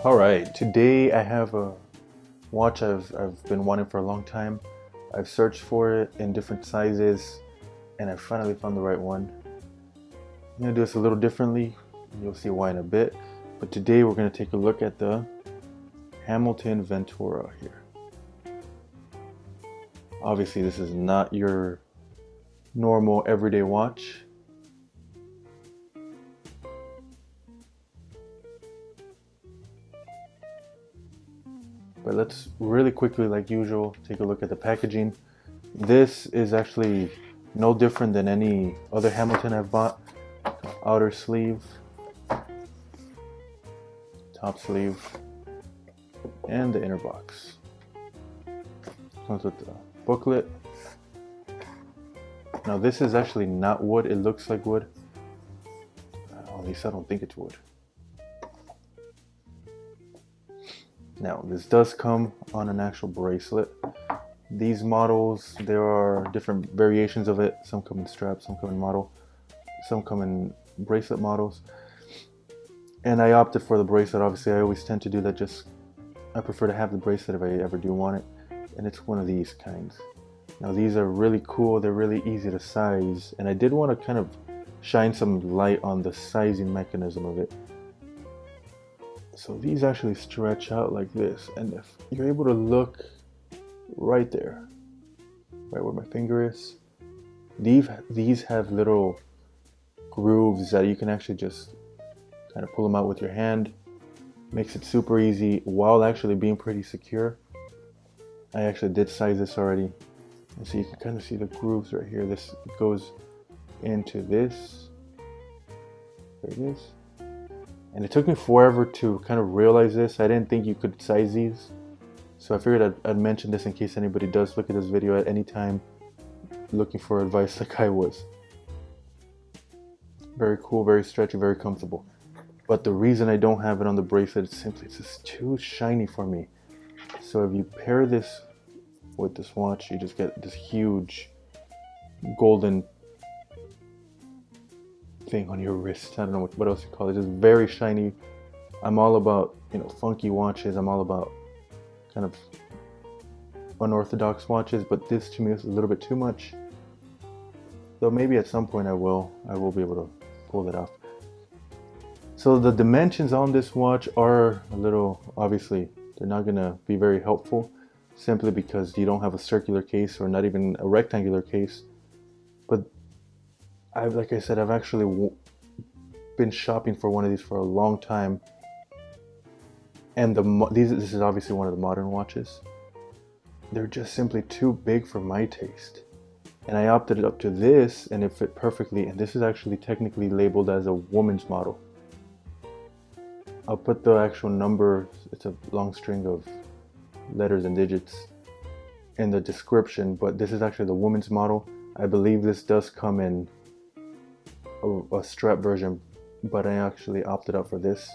Alright, today I have a watch I've been wanting for a long time. I've searched for it in different sizes and I finally found the right one. I'm going to do this a little differently, and you'll see why in a bit. But today we're going to take a look at the Hamilton Ventura here. Obviously this is not your normal everyday watch. But let's really quickly, like usual, take a look at the packaging. This is actually no different than any other Hamilton I've bought. Outer sleeve, top sleeve, and the inner box. Comes with the booklet. Now this is actually not wood, it looks like wood. At least I don't think it's wood. Now this does come on an actual bracelet. These models, there are different variations of it. Some come in strap, some come in model, some come in bracelet models. And I opted for the bracelet. Obviously I always tend to do that, I prefer to have the bracelet if I ever do want it. And it's one of these kinds. Now these are really cool, they're really easy to size. And I did want to kind of shine some light on the sizing mechanism of it. So these actually stretch out like this, and if you're able to look right there, right where my finger is, these have little grooves that you can actually just kind of pull them out with your hand. Makes it super easy while actually being pretty secure. I actually did size this already, and so you can kind of see the grooves right here. This goes into this. There it is. And it took me forever to kind of realize this. I didn't think you could size these. So I figured I'd mention this in case anybody does look at this video at any time looking for advice like I was. Very cool, very stretchy, very comfortable. But the reason I don't have it on the bracelet is simply it's just too shiny for me. So if you pair this with this watch, you just get this huge golden thing on your wrist. I don't know what else you call it. Just very shiny. I'm all about, funky watches. I'm all about kind of unorthodox watches, but this to me is a little bit too much. Though maybe at some point I will be able to pull that off. So the dimensions on this watch are a little, obviously they're not gonna be very helpful, simply because you don't have a circular case or not even a rectangular case. But like I said, I've actually been shopping for one of these for a long time, and this is obviously one of the modern watches. They're just simply too big for my taste, and I opted up to this, and it fit perfectly. And this is actually technically labeled as a woman's model. I'll put the actual number, it's a long string of letters and digits, in the description, but this is actually the woman's model. I believe this does come in a strap version, but I actually opted out for this.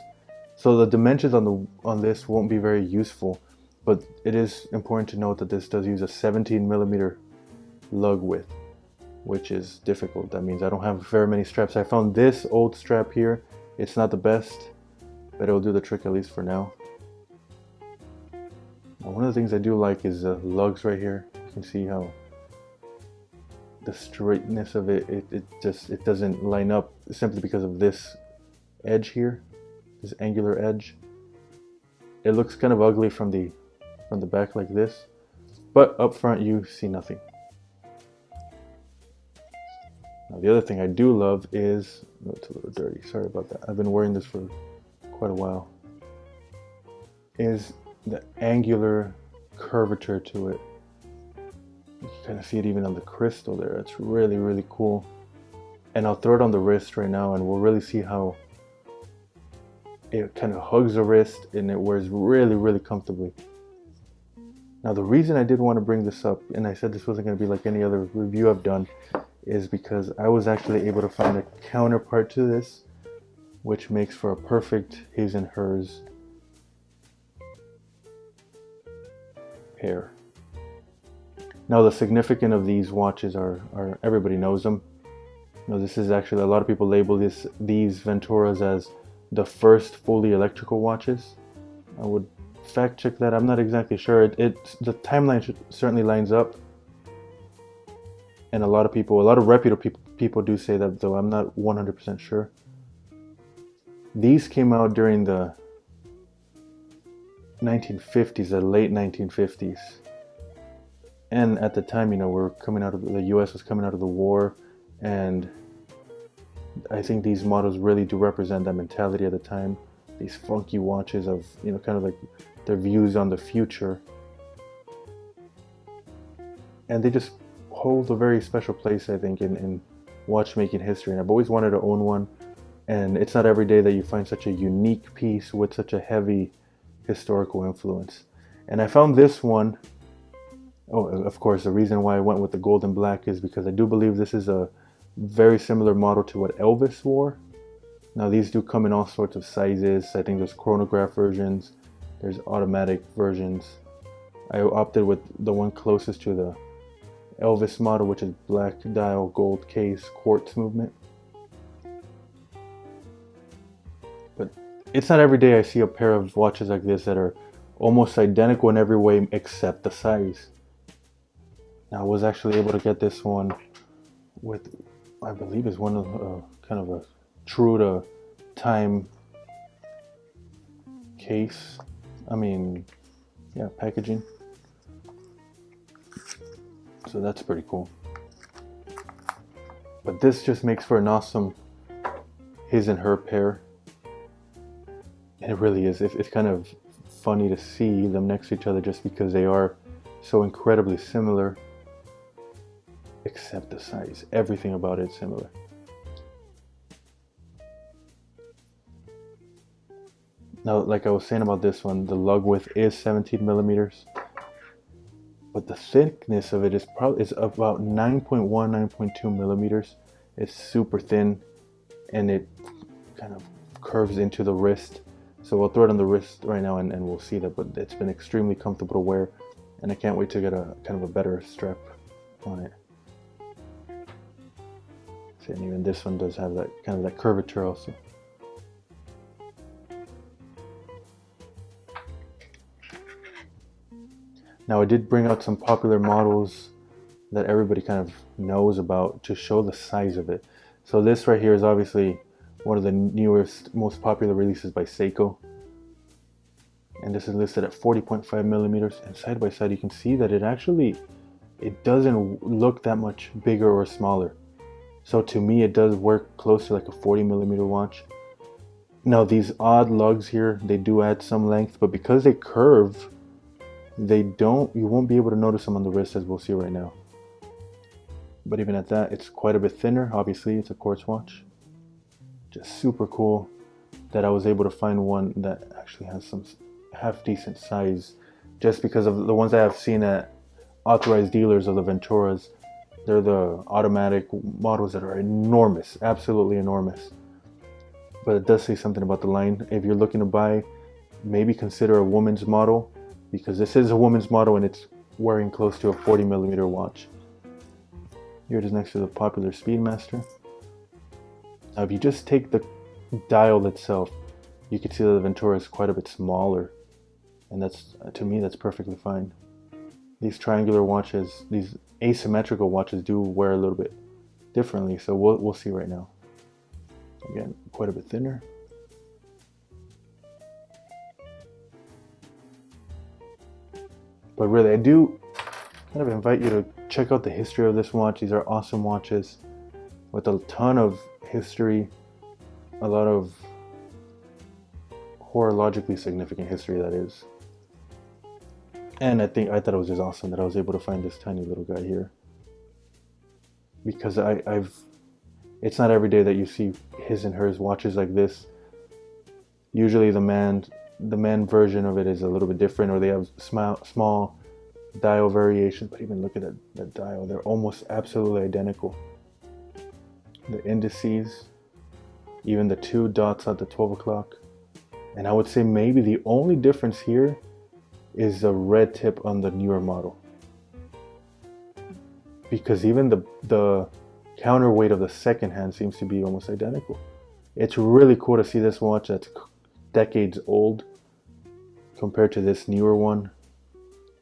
So the dimensions on this won't be very useful, but it is important to note that this does use a 17mm lug width, which is difficult. That means I don't have very many straps. I found this old strap here. It's not the best, but it'll do the trick at least for now. Now, one of the things I do like is the lugs right here. You can see how the straightness of it doesn't line up simply because of this edge here, this angular edge. It looks kind of ugly from the back like this, but up front you see nothing. Now the other thing I do love is, oh, it's a little dirty, sorry about that, I've been wearing this for quite a while, is the angular curvature to it. You can kind of see it even on the crystal there. It's really, really cool. And I'll throw it on the wrist right now, and we'll really see how it kind of hugs the wrist and it wears really, really comfortably. Now the reason I did want to bring this up, and I said this wasn't going to be like any other review I've done, is because I was actually able to find a counterpart to this, which makes for a perfect his and hers pair. Now the significance of these watches are everybody knows them. This is actually, a lot of people label these Venturas as the first fully electrical watches. I would fact check that. I'm not exactly sure. The timeline certainly lines up, and a lot of reputable people do say that, though I'm not 100% sure. These came out during the 1950s, the late 1950s, and at the time, you know, the U.S. was coming out of the war, and I think these models really do represent that mentality at the time. These funky watches of, you know, kind of like their views on the future, and they just hold a very special place, I think, in watchmaking history. And I've always wanted to own one, and it's not every day that you find such a unique piece with such a heavy historical influence. And I found this one. Oh, of course, the reason why I went with the gold and black is because I do believe this is a very similar model to what Elvis wore. Now, these do come in all sorts of sizes. I think there's chronograph versions, there's automatic versions. I opted with the one closest to the Elvis model, which is black dial, gold case, quartz movement. But it's not every day I see a pair of watches like this that are almost identical in every way except the size. Now, I was actually able to get this one with, I believe, is one of kind of a true to time case. Packaging. So that's pretty cool. But this just makes for an awesome his and her pair. And it really is. It's kind of funny to see them next to each other just because they are so incredibly similar, except the size. Everything about it is similar. Now, like I was saying about this one, the lug width is 17 millimeters, but the thickness of it is about 9.1, 9.2 millimeters. It's super thin, and it kind of curves into the wrist. So we'll throw it on the wrist right now, and we'll see that. But it's been extremely comfortable to wear, and I can't wait to get a kind of a better strap on it. See, and even this one does have that kind of that curvature also. Now, I did bring out some popular models that everybody kind of knows about to show the size of it. So this right here is obviously one of the newest, most popular releases by Seiko. And this is listed at 40.5 millimeters. And side by side, you can see that it doesn't look that much bigger or smaller. So to me, it does work close to like a 40 millimeter watch. Now, these odd lugs here, they do add some length, but because they curve, you won't be able to notice them on the wrist, as we'll see right now. But even at that, it's quite a bit thinner. Obviously, it's a quartz watch. Just super cool that I was able to find one that actually has some half decent size, just because of the ones I have seen at authorized dealers of the Venturas. They're the automatic models that are enormous, absolutely enormous. But it does say something about the line. If you're looking to buy, maybe consider a woman's model, because this is a woman's model and it's wearing close to a 40 millimeter watch. Here it is next to the popular Speedmaster. Now, if you just take the dial itself, you can see that the Ventura is quite a bit smaller, and that's, to me, that's perfectly fine. These triangular watches, these asymmetrical watches, do wear a little bit differently, so we'll see right now. Again, quite a bit thinner. But really, I do kind of invite you to check out the history of this watch. These are awesome watches with a ton of history, a lot of horologically significant history, that is. And I thought it was just awesome that I was able to find this tiny little guy here, because it's not every day that you see his and hers watches like this. Usually the man version of it is a little bit different, or they have small dial variations. But even look at that dial, they're almost absolutely identical. The indices, even the 2 dots at the 12 o'clock. And I would say maybe the only difference here is the red tip on the newer model, because even the counterweight of the second hand seems to be almost identical. It's really cool to see this watch that's decades old compared to this newer one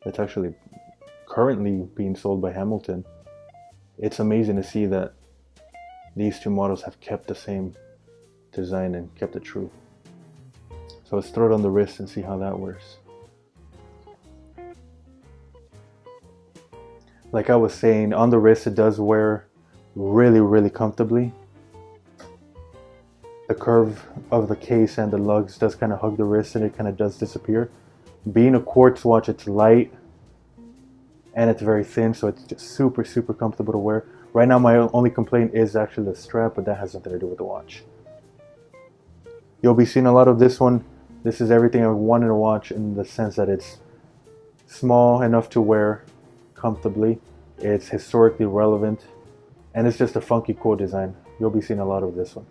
that's actually currently being sold by Hamilton. It's amazing to see that these two models have kept the same design and kept it true. So let's throw it on the wrist and see how that works. Like I was saying, on the wrist it does wear really comfortably. The curve of the case and the lugs does kind of hug the wrist and it kind of does disappear. Being a quartz watch, it's light and it's very thin, so it's just super comfortable to wear. Right now my only complaint is actually the strap, but that has nothing to do with the watch. You'll be seeing a lot of this one. This is everything I wanted to watch in the sense that it's small enough to wear comfortably, it's historically relevant, and it's just a funky, cool design. You'll be seeing a lot of this one.